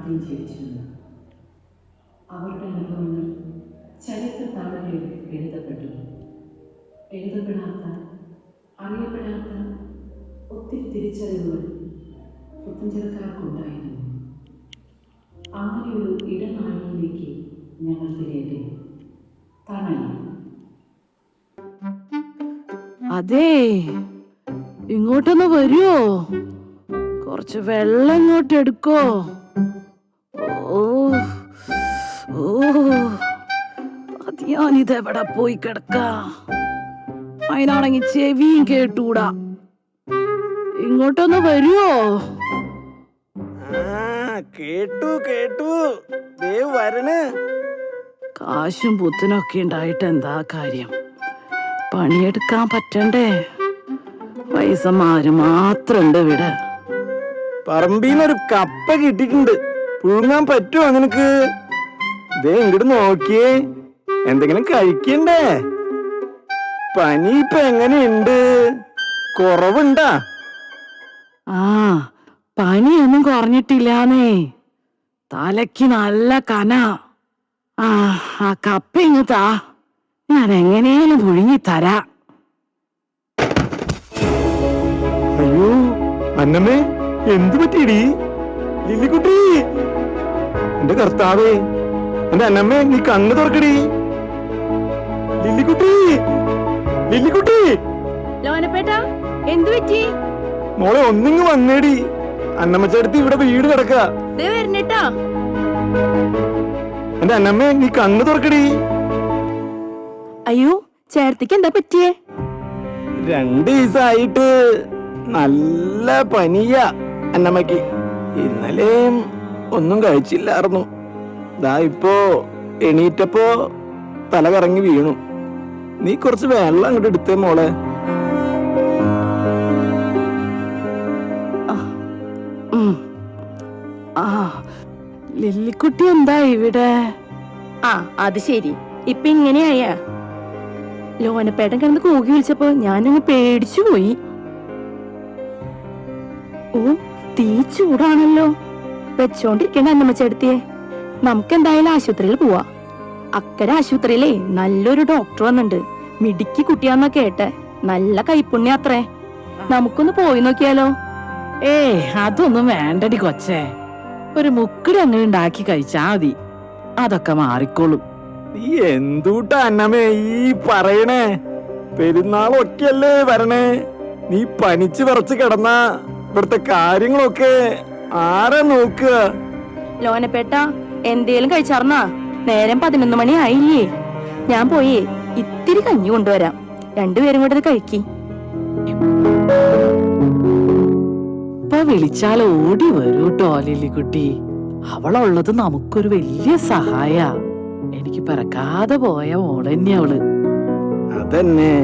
ആദ്യം ജീവിച്ചിരുന്നു. അവരുടെ അനുഭവങ്ങൾ ചരിത്ര താളുകളിൽ എഴുതപ്പെട്ടു. എഴുതപ്പെടാത്ത, അറിയപ്പെടാത്ത ഒത്തിരി തിരിച്ചറിവുകൾ പുത്തഞ്ചിറക്കാർക്കുണ്ടായിരുന്നു. അങ്ങനെയൊരു ഇടനാഴിയിലേക്ക് ഞങ്ങൾ തിരയട്ടെ. തണൽ. അതെ, ഇങ്ങോട്ടൊന്ന് വരുമോ? കുറച്ച് വെള്ളം ഇങ്ങോട്ട് എടുക്കോ? ഓ ഓ, അത് ഞാനിതെവിടെ പോയി കിടക്ക? അതിനാണെങ്കിൽ ചെവിയും കേട്ടൂടാ. ഇങ്ങോട്ടൊന്ന് വരുമോ? കേട്ടു കേട്ടു, വരണ്. കാശും പുത്തിനൊക്കെ ഉണ്ടായിട്ട് എന്താ കാര്യം? പണിയെടുക്കാൻ പറ്റണ്ടേ? വയസ്സന്മാര് മാത്രണ്ട് ഇവിടെ. പറമ്പിന്നൊരു കപ്പ കിട്ടിയിട്ടുണ്ട്. പുഴുങ്ങാൻ പറ്റുമോ നിനക്ക്? ഇങ്ങോട്ട് നോക്കിയേ, എന്തെങ്കിലും കഴിക്കണ്ടേ? പനി ഇപ്പൊ എങ്ങനെയുണ്ട്? കുറവുണ്ടാ? ആ, പനിയൊന്നും കുറഞ്ഞിട്ടില്ലാന്നേ. തലയ്ക്ക് നല്ല കന. ആ കപ്പ ഇങ്ങ് താ, ഞാൻ എങ്ങനെയും പുഴുങ്ങി തരാ. അയ്യോ അന്നമ്മേ, എന്തു പറ്റിയിടി? ലില്ലിക്കുട്ടി, എന്റെ കർത്താവേ, എന്റെ അന്നമ്മേ, നീ കണ്ണ് തുറക്കടി. ലില്ലിക്കുട്ടി, ലില്ലിക്കുട്ടി. ലോനപ്പേട്ടാ, എന്തു പറ്റി? മോളെ ഒന്നിങ്ങ് വന്നേടി. അന്നമ്മച്ചടുത്ത് ഇവിടെ വീട് കിടക്ക. വരണേട്ടാ. എന്റെ അന്നമ്മേ, നീ കണ്ണ് തുറക്കടി. അയ്യോ, ചേർത്തിക്ക് എന്താ പറ്റിയേ? 2 ദിവസമായിട്ട് നല്ല പനിയാ അന്നമ്മക്ക്. ഇന്നലെയും ഒന്നും കഴിച്ചില്ലായിരുന്നു. ദാ ഇപ്പോ എണീറ്റപ്പോ തല കറങ്ങി വീണു. നീ കുറച്ച് വെള്ളം അങ്ങോട്ട് എടുത്തേ മോളെ. ലില്ലിക്കുട്ടി എന്താ ഇവിടെ? അത് ശരി, ഇപ്പൊ ഇങ്ങനെയായ? ലോനപ്പേട്ടൻ കിടന്ന് കൂകി വിളിച്ചപ്പോ ഞാനങ്ങ് പേടിച്ചു പോയി. ഓ, തീ ചൂടാണല്ലോ. വെച്ചോണ്ടിരിക്കണ്ട അന്നമ്മച്ചെടുത്തിയെ. നമുക്കെന്തായാലും ആശുപത്രിയിൽ പോവാ. അക്കരെ ആശുപത്രിയിലേ നല്ലൊരു ഡോക്ടർ വന്നിട്ടുണ്ട്. മിടുക്കി കുട്ടിയാന്നാ കേട്ടെ. നല്ല കൈപ്പുണ്യ അത്രേ. നമുക്കൊന്ന് പോയി നോക്കിയാലോ? അതൊന്നും വേണ്ടടി കൊച്ചേ. ഒരു മുക്കടി അങ്ങനെ ഉണ്ടാക്കി കഴിച്ചാ മതി, അതൊക്കെ മാറിക്കോളും. നീ എന്തൂട്ടാ അന്നമ്മേ ഈ പറയണേ? പെരുന്നാളൊക്കെയല്ലേ വരണേ. നീ പനിച്ച് വിറച്ച് കിടന്ന ഇവിടുത്തെ കാര്യങ്ങളൊക്കെ ആരാ നോക്കുക? ലോനപ്പേട്ട, എന്തേലും കഴിച്ചാർന്നാ? നേരം 11 മണി ആയില്ലേ. ഞാൻ പോയി ഇത്തിരി കഞ്ഞി കൊണ്ടുവരാം. രണ്ടുപേരും കൂടെ കഴിക്കി. ഇപ്പൊ വിളിച്ചാൽ ഓടി വരൂട്ടോ ലില്ലിക്കുട്ടി. അവളുള്ളത് നമുക്കൊരു വലിയ സഹായ. എനിക്ക് പിറക്കാതെ പോയ മോളന്നെ അവള്. അതന്നെ.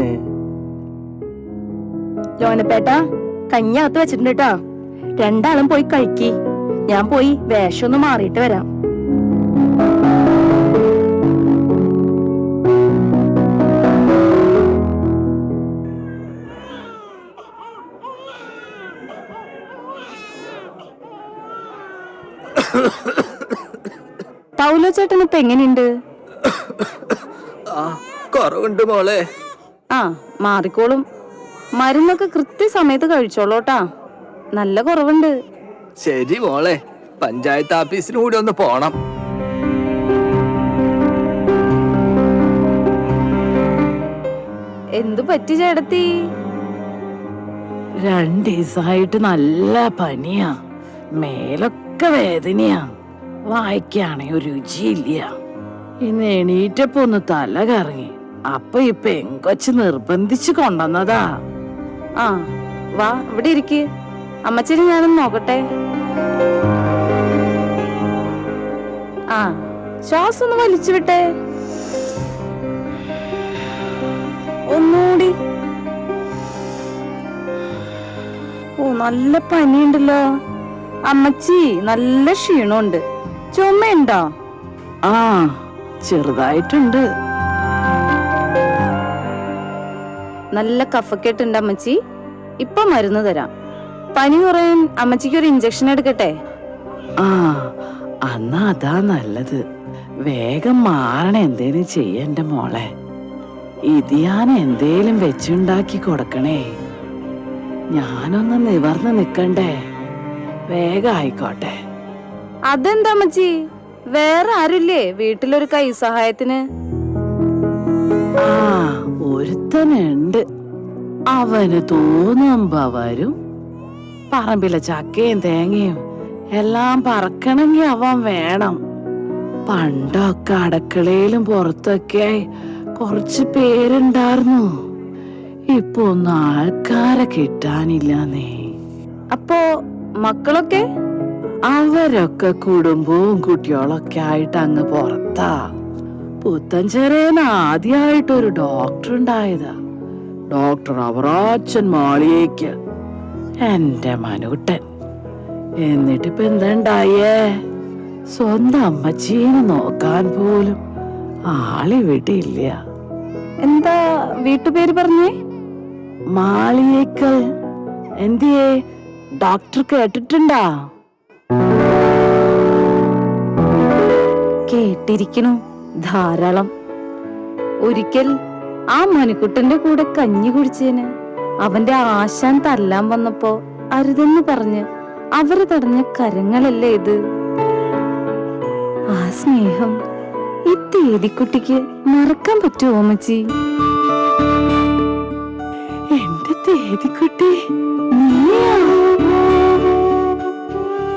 ലോനപ്പേട്ട, കഞ്ഞി അകത്ത് വെച്ചിട്ടുണ്ട് കേട്ടാ. രണ്ടാളും പോയി കഴിക്കി. ഞാൻ പോയി വേഷം ഒന്ന് മാറിയിട്ട് വരാം. പൗലോ ചേട്ടൻ ഇപ്പൊ എങ്ങനെയുണ്ട്? കുറവുണ്ട് മോളെ. മാറിക്കോളും. മരുന്നൊക്കെ കൃത്യസമയത്ത് കഴിച്ചോളൂട്ടാ. നല്ല കുറവുണ്ട്. ശരി മോളെ, പഞ്ചായത്ത് ഓഫീസിന് കൂടി ഒന്ന് പോണം. എന്തു പറ്റി ചേട്ടത്തി? 2 ദിവസമായിട്ട് നല്ല പനിയാ. മേലൊക്കെ വേദനയാ. വായിക്കാണെ ഒരു രുചിയില്ല. ഇന്ന് എണീറ്റപ്പോ ഒന്ന് തല കറങ്ങി. അപ്പൊ ഈ പെങ്കൊച്ച് നിർബന്ധിച്ചു കൊണ്ടുവന്നതാ. വാ, ഇവിടെ ഇരിക്ക്. അമ്മച്ചേരി ഞാനൊന്ന് നോക്കട്ടെ. ശ്വാസം ഒന്ന് വലിച്ചു വിട്ടേ. ഒന്നുകൂടി. നല്ല പനിയുണ്ടല്ലോ അമ്മച്ചി. നല്ല ക്ഷീണമുണ്ട്. ചുമയുണ്ടോ? ചെറുതായിട്ടുണ്ട്. നല്ല കഫക്കെട്ടുണ്ട് അമ്മച്ചി. ഇപ്പൊ മരുന്ന് തരാം. പനി കുറയാൻ അമ്മച്ചിക്ക് ഒരു ഇഞ്ചക്ഷൻ എടുക്കട്ടെ? അന്നാ അതാ നല്ലത്. വേഗം മാറണ എന്തേലും ചെയ്യണ്ട മോളെ. ഇതിയാൻ എന്തേലും വെച്ചുണ്ടാക്കി കൊടുക്കണേ. ഞാനൊന്ന് നിവർന്ന് നിക്കണ്ടേ? വേഗം ആയിക്കോട്ടെ. അതെന്താ അമ്മച്ചി, വേറെ ആരുല്ലേ വീട്ടിലൊരു കൈ സഹായത്തിന്? ആ, ഒരുത്തനുണ്ട്. അവന് തോന്നുമ്പോ വരും. പറമ്പിലെ ചക്കയും തേങ്ങയും എല്ലാം പറക്കണമെങ്കി അവൻ വേണം. പണ്ടൊക്കെ അടുക്കളയിലും പുറത്തൊക്കെ കുറച്ച് പേരുണ്ടായിരുന്നു. ഇപ്പൊ ഒന്നും ആൾക്കാരെ കിട്ടാനില്ലെന്നേ. അപ്പോ മക്കളൊക്കെ? അവരൊക്കെ കുടുംബവും കുട്ടികളൊക്കെ ആയിട്ട് അങ്ങ് പുറത്താ. പുത്തഞ്ചേരേന് ആദ്യമായിട്ടൊരു ഡോക്ടർ ഉണ്ടായതാ. ഡോക്ടർ അവറാച്ചൻ മാളിയേക്ക്. എന്റെ മനുട്ടൻ. എന്നിട്ടിപ്പ എന്താണ്ടായേ? സ്വന്തം അമ്മച്ചീനെ നോക്കാൻ പോലും ആളിവിടെ ഇല്ല. എന്താ വീട്ടുപേര് പറഞ്ഞേ? മാളിയേക്കൽ. എന്തിയേ, ഡോക്ടർ കേട്ടിട്ടുണ്ടാ? കേട്ടിരിക്കണു ധാരാളം. ഒരിക്കൽ ആ മണിക്കുട്ടന്റെ കൂടെ കഞ്ഞി കുടിച്ചേന് അവന്റെ ആശാൻ തല്ലാൻ വന്നപ്പോ അരുതെന്ന് പറഞ്ഞ് അവര് തടഞ്ഞ കരങ്ങളല്ലേ ഇത്. ആ സ്നേഹം ഈ തേതിക്കുട്ടിക്ക് മറക്കാൻ പറ്റുമോ അമ്മച്ചി? എന്റെ തേതിക്കുട്ടി, നീയാ?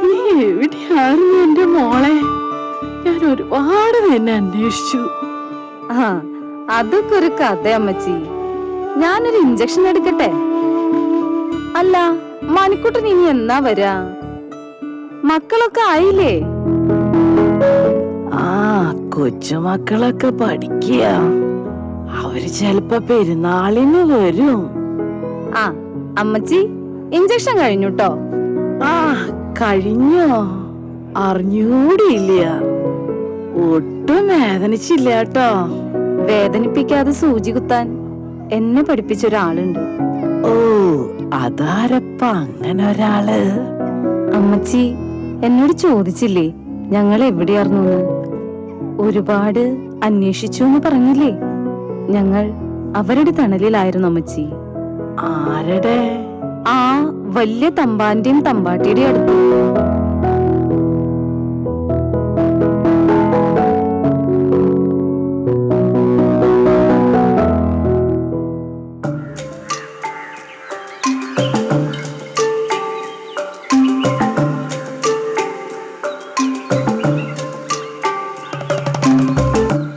നീ എവിടെയായിരുന്നു എന്റെ മോളെ? ഞാൻ ഒരുപാട് തന്നെ അന്വേഷിച്ചു. ആ, അതൊക്കെ ഒരു കഥ അമ്മച്ചി. ഞാനൊരു ഇഞ്ചക്ഷൻ എടുക്കട്ടെ? അല്ല, മണിക്കുട്ടൻ ഇനി എന്നാ വരാ? മക്കളൊക്കെ ആയില്ലേ? ആ, കൊച്ചുമക്കളൊക്കെ പഠിക്കുക. അവര് ചെലപ്പോ പെരുന്നാളിന് വരും. ആ അമ്മച്ചി, ഇഞ്ചക്ഷൻ കഴിഞ്ഞുട്ടോ? ആ, കഴിഞ്ഞോ? അറിഞ്ഞൂടിയില്ല. ഒട്ടും വേദനിച്ചില്ല കേട്ടോ. വേദനിപ്പിക്കാതെ സൂചി കുത്താൻ എന്നെ പഠിപ്പിച്ച ഒരാളുണ്ട്. ഓ, അതാരപ്പ അങ്ങനെ ഒരാള്? അമ്മച്ചി എന്നോട് ചോദിച്ചില്ലേ ഞങ്ങൾ എവിടെയായിരുന്നു? ഒരുപാട് അന്വേഷിച്ചു എന്ന് പറഞ്ഞില്ലേ? ഞങ്ങൾ അവരുടെ തണലിലായിരുന്നു അമ്മച്ചി. ആരുടെ? ആ വലിയ തമ്പാന്റെയും തമ്പാട്ടിയുടെയും അടുത്ത്.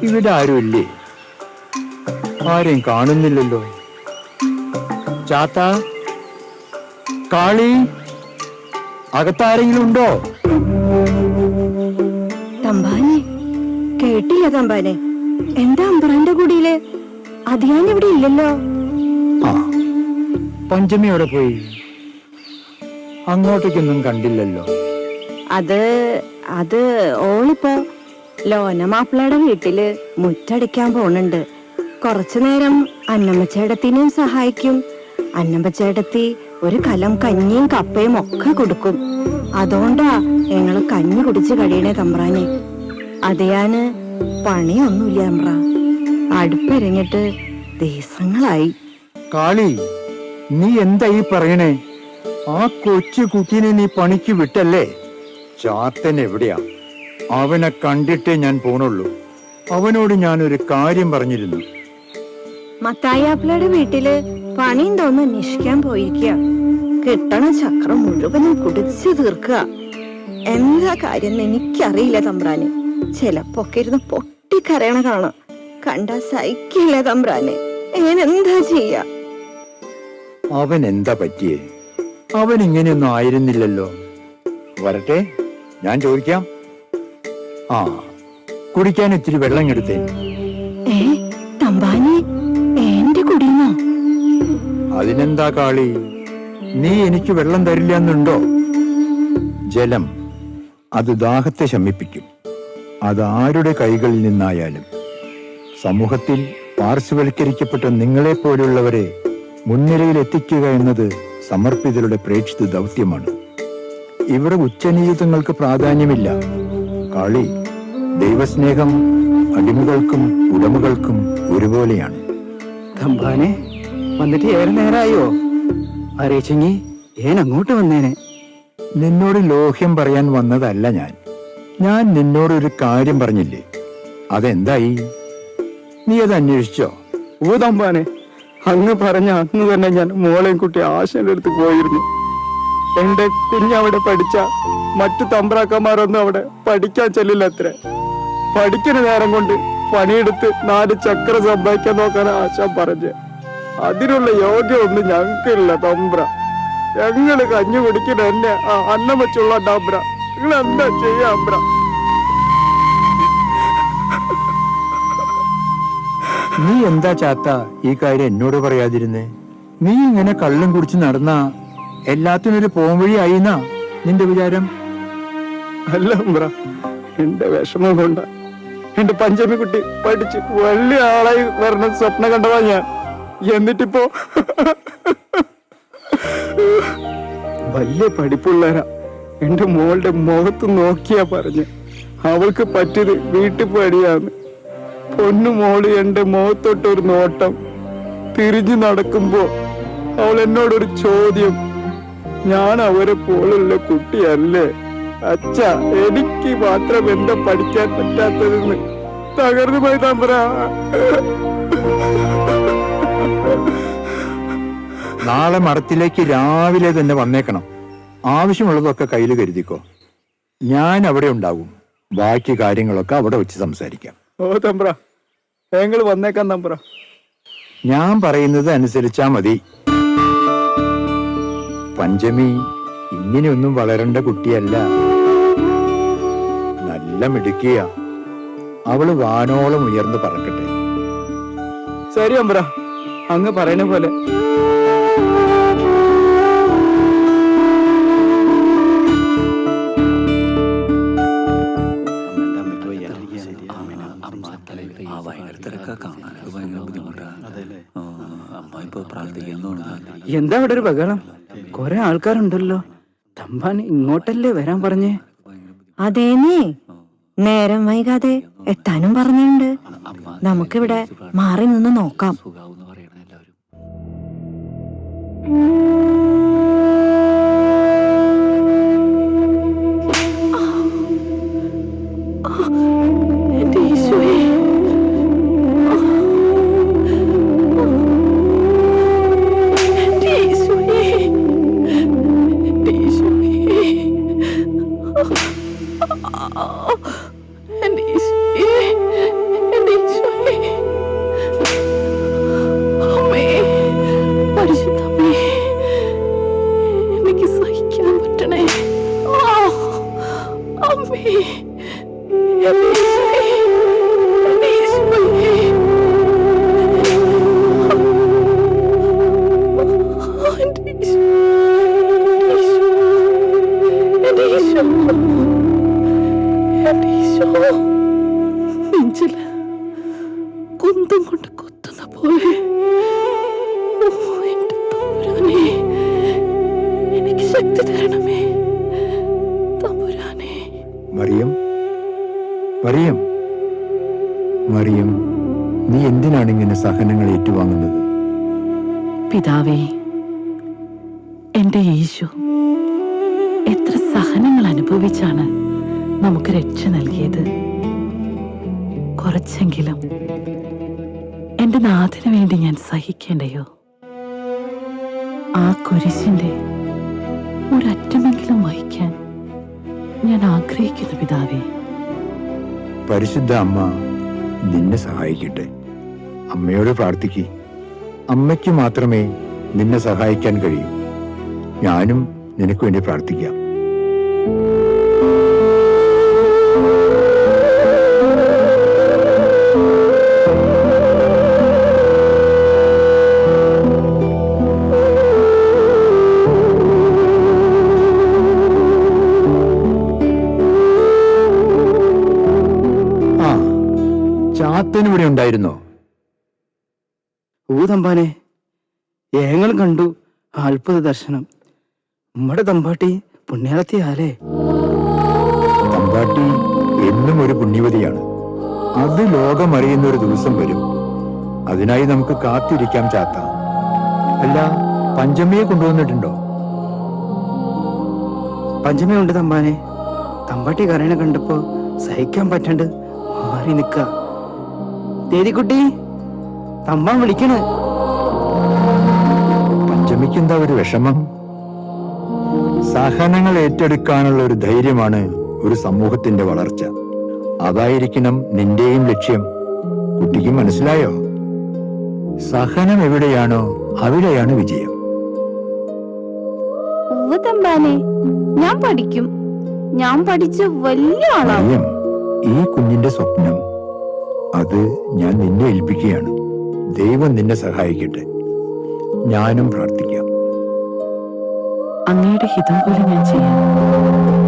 ഇവിടെ ആരുമില്ലേ? ആരെയും കാണുന്നില്ലല്ലോ. ചാത്ത, കാളി, അകത്താരെങ്കിലും ഉണ്ടോ? തമ്പാനെ, കേട്ടില്ല തമ്പാനെ. എന്താ അമ്പുറാന്റെ കൂടിയില്? അതിയാൻ ഇവിടെ ഇല്ലല്ലോ. ആ, പഞ്ചമി അവിടെ പോയി? അങ്ങോട്ടേക്കൊന്നും കണ്ടില്ലല്ലോ. അത് ഓളിപ്പോ ലോന മാപ്പിളയുടെ വീട്ടില് മുറ്റടിക്കാൻ പോണുണ്ട്. കുറച്ചു നേരം അന്നമ്മച്ചേടത്തിനെയും സഹായിക്കും. അന്നമ്മച്ചേടത്തി ഒരു കലം കഞ്ഞിയും കപ്പയും ഒക്കെ കൊടുക്കും. അതുകൊണ്ടാ ഞങ്ങള് കഞ്ഞി കുടിച്ച് കഴിയണേ തമ്പ്രാനെ. അതിയാന് പണിയൊന്നുമില്ല തമ്പ്ര. അടുപ്പിരങ്ങിട്ട് ദിവസങ്ങളായി. കാളി, നീ എന്താ ഈ പറയണേ? ആ കൊച്ചു കുട്ടീനെ നീ പണിക്ക് വിട്ടല്ലേ? ചാത്തൻ എവിടെയാ? അവനെ കണ്ടിട്ടേ ഞാൻ പോണുള്ളൂ. അവനോട് ഞാനൊരു കാര്യം പറഞ്ഞിരുന്നു. മത്തായാപ്പിളയുടെ വീട്ടില് പണിയും തോന്ന് അന്വേഷിക്കാൻ പോയിരിക്കുക. കിട്ടണ ചക്രം മുഴുവനും കുടിച്ചു തീർക്കുക. എന്താ കാര്യം എനിക്കറിയില്ല തമ്പ്രാനെ. ചിലപ്പൊക്കെ ഇരുന്ന് പൊട്ടിക്കരയണ കാണാം. കണ്ടാ സഹിക്കില്ല തമ്പ്രാനെ. എന്താ ചെയ്യാ? അവൻ എന്താ പറ്റിയേ? അവൻ ഇങ്ങനെയൊന്നും ആയിരുന്നില്ലല്ലോ. വരട്ടെ, ഞാൻ ചോദിക്കാം. ആ, കുടിക്കാൻ ഇത്തിരി വെള്ളം എടുത്തേ. തമ്പാനെ, എന്റെ കുടിയുന്നോ? അതിനെന്താ കാളി, നീ എനിക്ക് വെള്ളം തരില്ല എന്നുണ്ടോ? ജലം അത് ദാഹത്തെ ശമിപ്പിക്കും. അതാരുടെ കൈകളിൽ നിന്നായാലും. സമൂഹത്തിൽ പാർശ്വവൽക്കരിക്കപ്പെട്ട നിങ്ങളെപ്പോലുള്ളവരെ മുൻനിരയിൽ എത്തിക്കുക എന്നത് സമർപ്പിതരുടെ പ്രേക്ഷിത ദൗത്യമാണ്. ഇവിടെ ഉച്ചനീചിതങ്ങൾക്ക് പ്രാധാന്യമില്ല. കാളി, ദൈവസ്നേഹം അടിമകൾക്കും ഉടമകൾക്കും ഒരുപോലെയാണ്. തമ്പാനെ വന്നിട്ട് ഏറെ നേരായോ? അറിയിച്ചെങ്കി ഏൻ അങ്ങോട്ട് വന്നേനെ. നിന്നോട് ലോഹ്യം പറയാൻ വന്നതല്ല ഞാൻ. ഞാൻ നിന്നോടൊരു കാര്യം പറഞ്ഞില്ലേ, അതെന്തായി? നീ അത് അന്വേഷിച്ചോ? ഓ തമ്പാനെ, അങ്ങ് പറഞ്ഞ അന്ന് തന്നെ ഞാൻ മോളെയും കുട്ടി ആശയുടെ അടുത്ത് പോയിരുന്നു. എന്റെ കുഞ്ഞവിടെ പഠിച്ച മറ്റു തമ്പ്രാക്കന്മാരൊന്നും അവിടെ പഠിക്കാൻ ചെല്ലില്ല അത്ര. പഠിക്കുന്ന നേരം കൊണ്ട് പണിയെടുത്ത് 4 ചക്ര സമ്പാദിക്കാൻ നോക്കാൻ ആശ പറഞ്ഞ്. അതിനുള്ള യോഗ്യമൊന്നും ഞങ്ങൾക്കില്ല തമ്പ്ര. ഞങ്ങള് കഞ്ഞി കുടിക്കുന്ന എന്നെ ആ അന്നം വെച്ചുള്ള ഡാബ്ര. നിങ്ങൾ എന്താ ചെയ്യാമ്പ്ര? നീ എന്താ ചാത്ത ഈ കാര്യം എന്നോട് പറയാതിരുന്നേ? നീ ഇങ്ങനെ കള്ളും കുടിച്ച് നടന്ന എല്ലാത്തിനും ഒരു പോംവഴിയായിന്നാ നിന്റെ വിചാരം? അല്ല അമ്പ്ര, എന്റെ വിഷമം കൊണ്ട എന്റെ പഞ്ചമി കുട്ടി പഠിച്ച് വലിയ ആളായി വരണ സ്വപ്നം കണ്ടതാ ഞാൻ. എന്നിട്ടിപ്പോ വലിയ പഠിപ്പുള്ളവരാ എന്റെ മോളുടെ മുഖത്ത് നോക്കിയാ പറഞ്ഞ് അവൾക്ക് പറ്റിയത് വീട്ടിൽ പടിയാന്ന്. പൊന്നു മോള് എന്റെ മുഖത്തൊട്ടൊരു നോട്ടം തിരിഞ്ഞു നടക്കുമ്പോ അവൾ എന്നോടൊരു ചോദ്യം. ഞാൻ അവരെ പോലുള്ള കുട്ടിയല്ലേ അച്ഛ, എനിക്ക് മാത്രം എന്താ പഠിക്കാൻ പറ്റാത്തതെന്ന് തകർന്നു പോയി തമ്പ്ര. നാളെ മഠത്തിലേക്ക് രാവിലെ തന്നെ വന്നേക്കണം. ആവശ്യമുള്ളതൊക്കെ കയ്യിൽ കരുതിക്കോ. ഞാൻ അവിടെ ഉണ്ടാകും. ബാക്കി കാര്യങ്ങളൊക്കെ അവിടെ വെച്ച് സംസാരിക്കാം. ഓ തമ്പ്ര, ഞങ്ങൾ വന്നേക്കാം തമ്പ്ര. ഞാൻ പറയുന്നത് അനുസരിച്ചാ മതി. പഞ്ചമി ഇങ്ങനെയൊന്നും വളരേണ്ട കുട്ടിയല്ല. നല്ല മിടുക്കിയ. അവള് വാനോളം ഉയർന്നു പറക്കട്ടെ. ശരി അമ്പ്ര, അങ്ങ് പറയുന്ന പോലെ. എന്താ ഇവിടെ ഒരു ബഹളം? കൊറേ ആൾക്കാരുണ്ടല്ലോ. തമ്പാൻ ഇങ്ങോട്ടല്ലേ വരാൻ പറഞ്ഞേ? അതേന്നേ, നേരം വൈകാതെ എത്താനും പറഞ്ഞിട്ടുണ്ട്. നമുക്കിവിടെ മാറി നിന്ന് നോക്കാം. എനിക്ക് സഹിക്കാൻ പറ്റണേ. അമ്മേ, നെഞ്ചില് കുന്തം കൊണ്ട് കുത്തുന്ന പോലെ. എന്റെ തമ്പുരാനെ, എനിക്ക് ശക്തി തരണമേ തമ്പുരാനെ. മറിയം, മറിയം, മറിയം, നീ എന്തിനാണ് ഇങ്ങനെ സഹനങ്ങൾ ഏറ്റുവാങ്ങുന്നത്? പിതാവേ, എന്റെ യേശു എത്ര സഹനങ്ങൾ അനുഭവിച്ചാണ് നമുക്ക് രക്ഷ നൽകിയത്. കുറച്ചെങ്കിലും എന്റെ നാഥന് വേണ്ടി ഞാൻ സഹിക്കേണ്ടയോ? ആ കുരിശിന്റെ ഒരറ്റമെങ്കിലും വഹിക്കാൻ ഞാൻ ആഗ്രഹിക്കുന്നു പിതാവേ. പരിശുദ്ധ അമ്മ നിന്നെ സഹായിക്കട്ടെ. അമ്മയോട് പ്രാർത്ഥിക്ക്. അമ്മയ്ക്ക് മാത്രമേ നിന്നെ സഹായിക്കാൻ കഴിയൂ. ഞാനും നിനക്ക് വേണ്ടി പ്രാർത്ഥിക്കാം. ചാത്തനിവിടെ ഉണ്ടായിരുന്നോ? ഓ തമ്പാനെ, ഏങ്ങൾ കണ്ടു അത്ഭുത ദർശനം. നമ്മുടെ തമ്പാട്ടി പുണ്യാളത്തിയാലേ. തമ്പാട്ടി എന്നും ഒരു പുണ്യവതിയാണ്. അത് ലോകമറിയുന്ന ഒരു ദിവസം വരും. അതിനായി നമുക്ക് കാത്തിരിക്കാം ചാത്ത. അല്ല, പഞ്ചമിയെ കൊണ്ടുവന്നിട്ടുണ്ടോ? പഞ്ചമയുണ്ട് തമ്പാനെ. തമ്പാട്ടി കരയണ കണ്ടപ്പോ സഹിക്കാൻ പറ്റണ്ട് മാറി നിക്ക. ദേദിക്കുട്ടി, തമ്പാൻ വിളിക്കണ്. പഞ്ചമിക്ക് എന്താ ഒരു വിഷമം? സഹനങ്ങൾ ഏറ്റെടുക്കാനുള്ള ഒരു ധൈര്യമാണ് ഒരു സമൂഹത്തിന്റെ വളർച്ച. അതായിരിക്കണം നിന്റെയും ലക്ഷ്യം. കുട്ടിക്ക് മനസ്സിലായോ? സഹനം എവിടെയാണോ അവിടെയാണ് വിജയം. തമ്പാനെ, ഞാൻ പഠിക്കും. ഞാൻ പഠിച്ച് വലിയ ആളാവും. മറിയം, ഈ കുഞ്ഞിന്റെ സ്വപ്നം അത് ഞാൻ നിന്നെ ഏൽപ്പിക്കുകയാണ്. ദൈവം നിന്നെ സഹായിക്കട്ടെ. ഞാനും പ്രാർത്ഥിക്കാം. അങ്ങയുടെ ഹിതം പോലെ ഞാൻ ചെയ്യാം.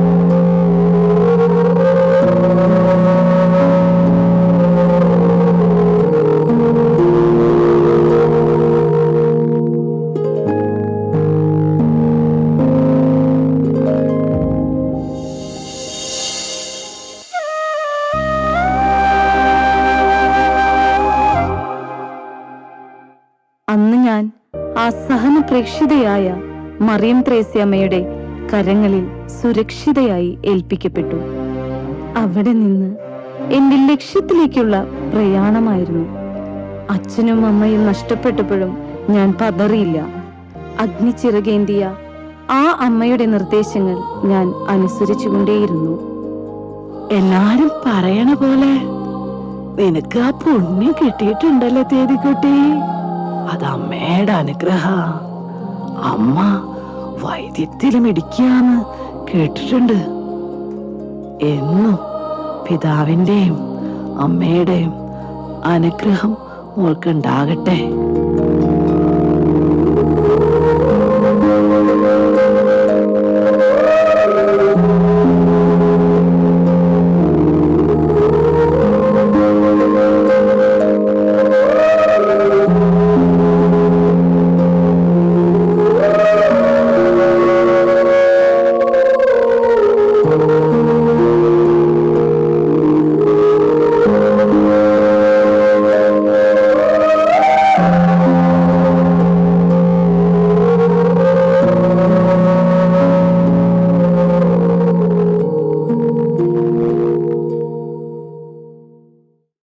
അന്ന് ഞാൻ ആ സഹന പ്രേക്ഷിതയായ മറിയം ത്രേസ്യാമ്മയുടെ കരങ്ങളിൽ സുരക്ഷിതയായി ഏൽപ്പിക്കപ്പെട്ടു. അവിടെ നിന്ന് എന്റെ ലക്ഷ്യത്തിലേക്കുള്ള പ്രയാണമായിരുന്നു. അച്ഛനും അമ്മയും നഷ്ടപ്പെട്ടപ്പോഴും ഞാൻ പതറിയില്ല. അഗ്നിച്ചിറകേന്തിയ ആ അമ്മയുടെ നിർദ്ദേശങ്ങൾ ഞാൻ അനുസരിച്ചുകൊണ്ടേയിരുന്നു. എല്ലാരും പറയണ പോലെ നിനക്ക് ആ പുണ്യം കിട്ടിയിട്ടുണ്ടല്ലോ തേദിക്കുട്ടി. അത് അമ്മയുടെ അനുഗ്രഹ. അമ്മ വൈദ്യത്തിലും ഇടിക്കാന്ന് കേട്ടിട്ടുണ്ട്. എന്നും പിതാവിന്റെയും അമ്മയുടെയും അനുഗ്രഹം മോൾക്കുണ്ടാകട്ടെ.